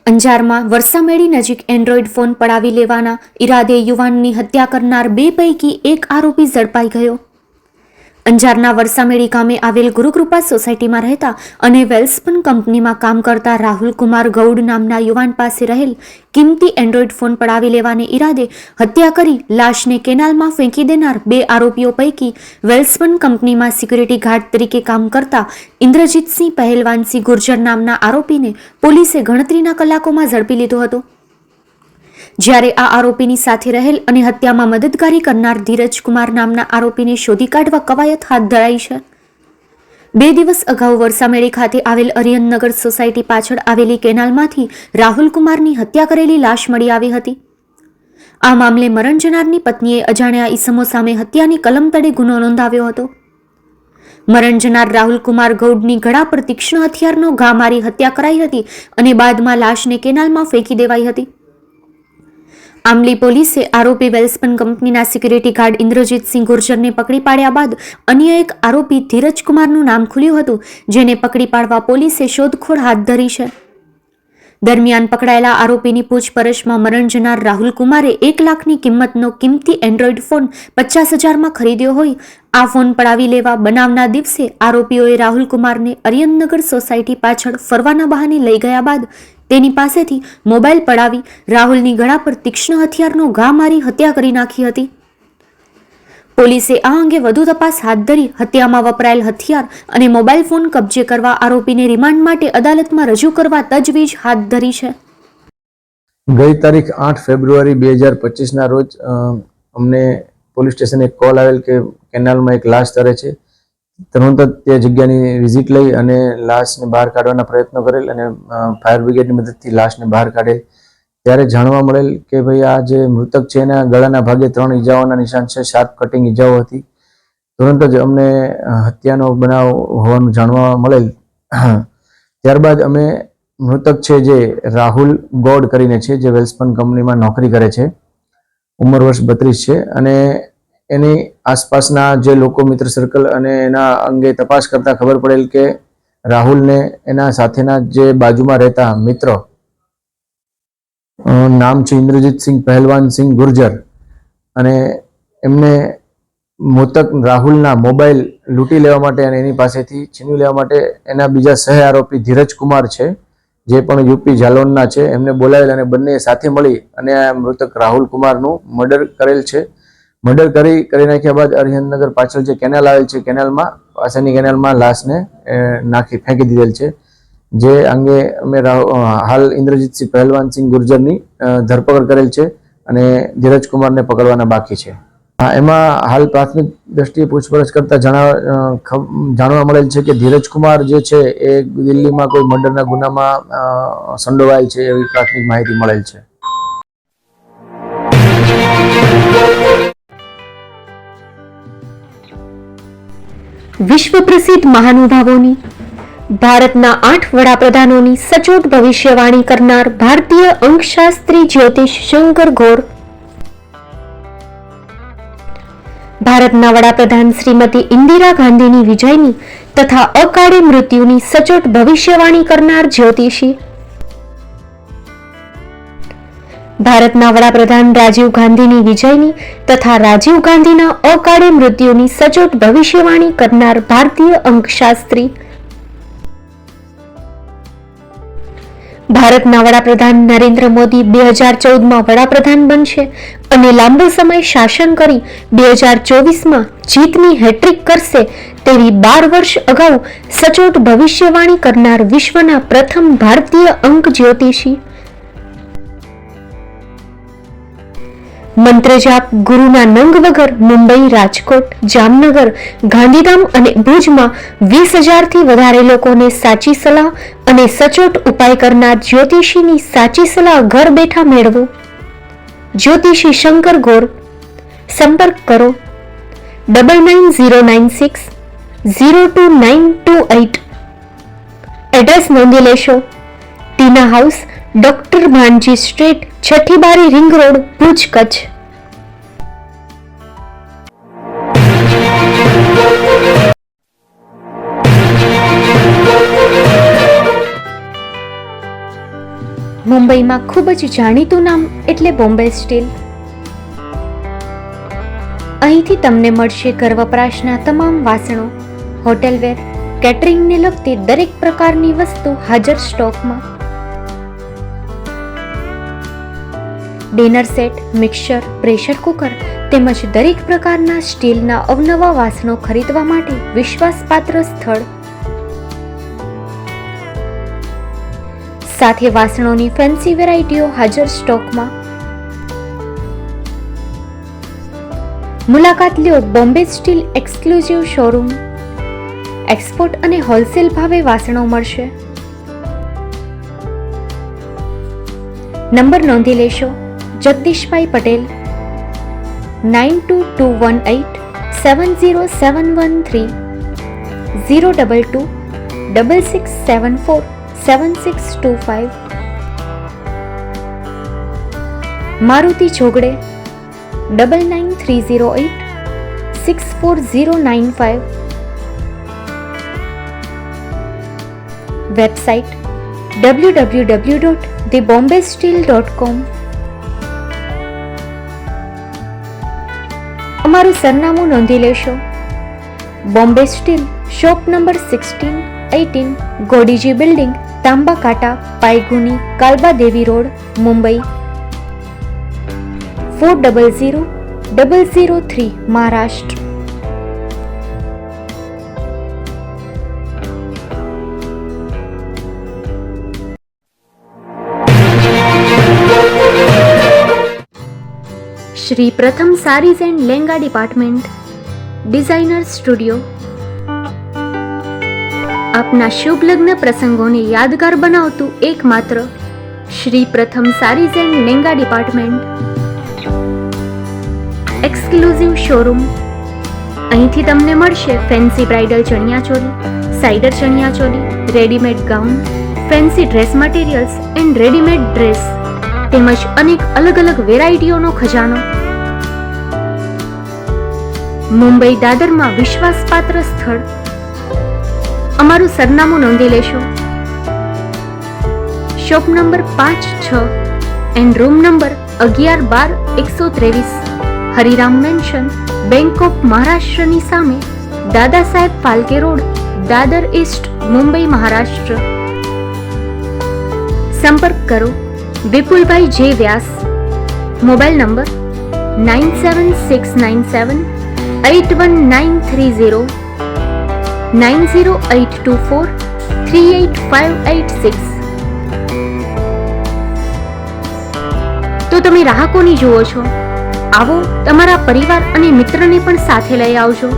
અંજારમાં વરસામેડી નજીક Android phone પડાવી લેવાના ઈરાદે યુવાનની હત્યા કરનાર બે પૈકી એક આરોપી ઝડપાઈ ગયો. અંજારના વરસામેડી ગામે આવેલ ગુરુકૃપા સોસાયટીમાં રહેતા અને વેલ્સપન કંપનીમાં કામ કરતા રાહુલ કુમાર ગૌડ નામના યુવાન પાસે રહેલ કિંમતી એન્ડ્રોઈડ ફોન પડાવી લેવાને ઈરાદે હત્યા કરી લાશને કેનાલમાં ફેંકી દેનાર બે આરોપીઓ પૈકી વેલ્સપન કંપનીમાં સિક્યુરિટી ગાર્ડ તરીકે કામ કરતા ઇન્દ્રજીતસિંહ પહેલવાનસિંહ ગુર્જર નામના આરોપીને પોલીસે ગણતરીના કલાકોમાં ઝડપી લીધો હતો. જ્યારે આ આરોપીની સાથે રહેલ અને હત્યામાં મદદગારી કરનાર ધીરજકુમાર નામના આરોપીને શોધી કાઢવા કવાયત હાથ ધરાઈ છે. 2 દિવસ અગાઉ વરસામેડી ખાતે આવેલ અરિયનનગર સોસાયટી પાછળ આવેલી કેનાલમાંથી રાહુલ કુમારની હત્યા કરેલી લાશ મળી આવી હતી. આ મામલે મરણ જનારની પત્નીએ અજાણ્યા ઈસમો સામે હત્યાની કલમ તળે ગુનો નોંધાવ્યો હતો. મરણ જનાર રાહુલ કુમાર ગૌડની ગળા પર તીક્ષ્ણ હથિયારનો ઘા મારી હત્યા કરાઈ હતી અને બાદમાં લાશને કેનાલમાં ફેંકી દેવાઈ હતી. આમલી પોલીસે આરોપી વેલ્સપન કંપનીના સિક્યુરિટી ગાર્ડ ઇન્દ્રજીતસિંહ ગુર્જરને પકડી પાડ્યા બાદ અન્ય એક આરોપી ધીરજકુમારનું નામ ખુલ્યું હતું, જેને પકડી પાડવા પોલીસે શોધખોળ હાથ ધરી છે. દરમિયાન પકડાયેલા આરોપીની પૂછપરછમાં મરણ જનાર રાહુલ કુમારે 1 લાખની કિંમતનો કિંમતી એન્ડ્રોઈડ ફોન 50,000માં ખરીદ્યો હોય. આ ફોન પડાવી લેવા બનાવના દિવસે આરોપીઓએ રાહુલ કુમારને અરિયનનગર સોસાયટી પાછળ ફરવાના બહાને લઈ ગયા બાદ તેની પાસેથી મોબાઈલ પડાવી રાહુલની ગળા પર તીક્ષ્ણ હથિયારનો ઘા મારી હત્યા કરી નાખી હતી. પોલીસે આ અંગે વધુ તપાસ હાથ ધરી હત્યામાં વપરાયેલ હથિયાર અને મોબાઈલ ફોન કબજે કરવા આરોપીને રિમાન્ડ માટે અદાલતમાં રજૂ કરવા તજવીજ હાથ ધરી છે. ગઈ તારીખ 8 ફેબ્રુઆરી 2025ના રોજ અમને પોલીસ સ્ટેશને એક કોલ આવેલ કે કેનાલમાં એક લાશ તરે છે. તરત જ તે જગ્યાની વિઝિટ લઈ અને લાશને બહાર કાઢવાના પ્રયત્નો કરેલ અને ફાયર બ્રિગેડની મદદથી લાશને બહાર કાઢેલ. ત્યારે જાણવા મળેલ કે ભાઈ આ જે મૃતક છે એના ગળાના ભાગે 3 ઈજાઓના નિશાન છે, શાર્પ કટિંગ ઈજાઓ હતી. તુરંત જ અમને હત્યાનો બનાવ હોવાનું જાણવા મળેલ. ત્યારબાદ અમે મૃતક છે જે રાહુલ ગૌડ કરીને છે, જે વેલ્સપન કંપનીમાં નોકરી કરે છે, ઉંમર વર્ષ 32 છે અને એની આસપાસના જે લોકો મિત્ર સર્કલ અને એના અંગે તપાસ કરતા ખબર પડેલ કે રાહુલને એના સાથેના જે બાજુમાં રહેતા મિત્ર નામ છે ઇન્દ્રજીતસિંહ પહેલવાનસિંહ ગુર્જર અને એમને મૃતક રાહુલના મોબાઈલ લૂંટી લેવા માટે અને એની પાસેથી છીનવી લેવા માટે એના બીજા સહ આરોપી ધીરજકુમાર છે, જે પણ યુપી જાલોનના છે, એમને બોલાવેલ અને બંને સાથે મળી અને આ મૃતક રાહુલ કુમારનું મર્ડર કરેલ છે. મર્ડર કરી નાખ્યા બાદ અરિહંતનગર પાછળ જે કેનાલ આવેલ છે, પાસેની કેનાલમાં લાશને નાખી ફેંકી દીધેલ છે. જે અંગે અમે હાલ ઇન્દ્રજીતસિંહ પહેલવાનસિંહ ગુર્જરની ધરપકડ કરેલ છે અને ધીરજકુમારને પકડવાના બાકી છે. એમાં હાલ પ્રાથમિક દ્રષ્ટિએ પૂછપરછ કરતા જાણવા મળેલ છે કે ધીરજકુમાર જે છે એ દિલ્હીમાં કોઈ મર્ડરના ગુનામાં સંડોવાયેલ છે એવી પ્રાથમિક માહિતી મળેલ છે. વિશ્વ પ્રસિદ્ધ મહાનુભાવોની ભારતના 8 વડાપ્રધાનોની સચોટ ભવિષ્યવાણી કરનાર ભારતીય અંકશાસ્ત્રી જ્યોતિષ શંકર ગૌર, ભારતના વડાપ્રધાન શ્રીમતી ઇન્દિરા ગાંધીની વિજયની તથા અકાળે મૃત્યુની સચોટ ભવિષ્યવાણી કરનાર જ્યોતિષી, ભારતના વડાપ્રધાન રાજીવ ગાંધીની વિજયની તથા રાજીવ ગાંધીના અકાળે મૃત્યુની સચોટ ભવિષ્યવાણી કરનાર ભારતીય અંકશાસ્ત્રી, ભારતના વડાપ્રધાન નરેન્દ્ર મોદી 2014માં વડાપ્રધાન બનશે અને લાંબો સમય શાસન કરી 2024માં જીતની હેટ્રિક કરશે તેવી 12 વર્ષ અગાઉ સચોટ ભવિષ્યવાણી કરનાર વિશ્વના પ્રથમ ભારતીય અંક જ્યોતિષી, મંત્રજાપ ગુરુના નંગ વગર મુંબઈ, રાજકોટ, જામનગર, ગાંધીધામ અને ભુજમાં 20,000થી વધારે લોકોને સાચી સલાહ અને સચોટ ઉપાય કરનાર જ્યોતિષીની સાચી સલાહ ઘર બેઠા મેળવો. જ્યોતિષી શંકર ગૌર. સંપર્ક કરો 9909602928. એડ્રેસ નોંધી લેશો. ટીના હાઉસ, ડોક્ટર ભાનજી સ્ટ્રીટ, છઠ્ઠી બારી, રિંગ રોડ, ભુજ, કચ્છ. મુંબઈમાં ખૂબ જ જાણીતું નામ એટલે બોમ્બે સ્ટીલ. અહીંથી તમને મળશે ઘર વપરાશના તમામ વાસણો, હોટેલવેર, કેટરિંગને લગતી દરેક પ્રકારની વસ્તુ હાજર સ્ટોકમાં. Dinner set, mixer, pressure cooker તેમજ દરેક પ્રકારના સ્ટીલના અવનવા વાસણો ખરીદવા માટે વિશ્વાસપાત્ર સ્થળ. સાથે વાસણોની ફેન્સી વેરાયટીઓ હાજર સ્ટોકમાં. મુલાકાત લ્યો Bombay steel exclusive showroom. Export અને હોલસેલ ભાવે વાસણો મળશે. નંબર નોંધી લેશો. જગદીશભાઈ પટેલ 9221870713 022 6674 7625. મારુતિ જોગડે 999308 64095. Website www.thebombasteel.com. અમારું સરનામું નોંધી લેશો. Bombay steel, shop number 16-18, Godiji building, Tamba Kanta, Paydhuni, Kalba Devi road, Mumbai 400003, Maharashtra. Shri Pratham sarees and lehenga department, designer studio. આપના શુભ લગ્ન પ્રસંગોને યાદગાર બનાવતું એકમાત્ર Shri Pratham sarees and lehenga department. Exclusive showroom. અહીંથી તમને મળશે fancy bridal chaniya choli, cider chaniya choli, readymade gown, fancy dress materials and readymade dress તેમજ અનેક અલગ અલગ વેરાયટીઓનો ખજાનો. મુંબઈ દાદરમાં વિશ્વાસપાત્ર સ્થળ. અમારું સરનામું નોંધી લેશો. Shop number 5-6 and room number 11-12-123, Hariram mansion, bank of મહારાષ્ટ્રની સામે, દાદા સાહેબ ફાલ્કે રોડ, દાદર ઈસ્ટ, મુંબઈ, મહારાષ્ટ્ર. સંપર્ક કરો વિપુલભાઈ જે વ્યાસ. Mobile number 9769781930 9082438586. તો તમે રાહ કોની જુઓ છો? આવો, તમારા પરિવાર અને મિત્રને પણ સાથે લઈ આવજો.